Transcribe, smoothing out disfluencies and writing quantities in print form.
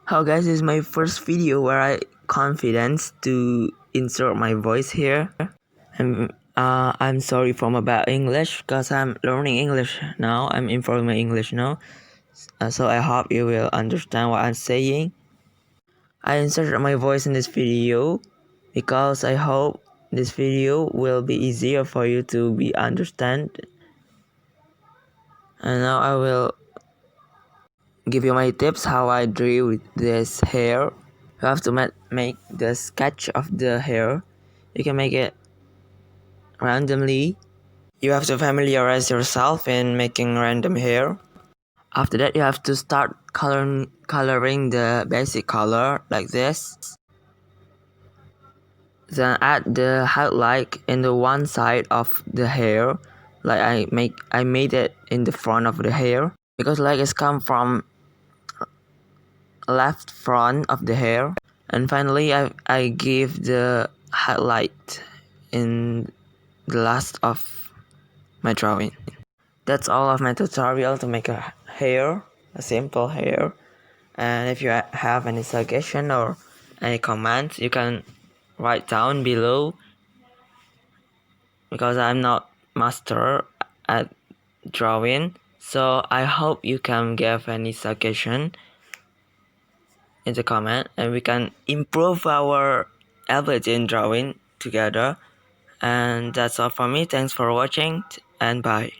Hello guys, this is my first video where I confidence to insert my voice here. And I'm sorry for my bad English because I'm learning English now. I'm improving my English now. So I hope you will understand what I'm saying. I inserted my voice in this video because I hope this video will be easier for you to be understand. And now I will give you my tips how I drew this hair. You have to make the sketch of the hair. You can make it randomly. You have to familiarize yourself in making random hair. After that, you have to start coloring the basic color like this. Then add the highlight in the one side of the hair, like I made it in the front of the hair because like it's come from left front of the hair. And finally I give the highlight in the last of my drawing. That's all of my tutorial to make a simple hair. And if you have any suggestion or any comments, you can write down below, because I'm not master at drawing. So I hope you can give any suggestion in the comment, and we can improve our ability in drawing together. And that's all for me. Thanks for watching, and bye.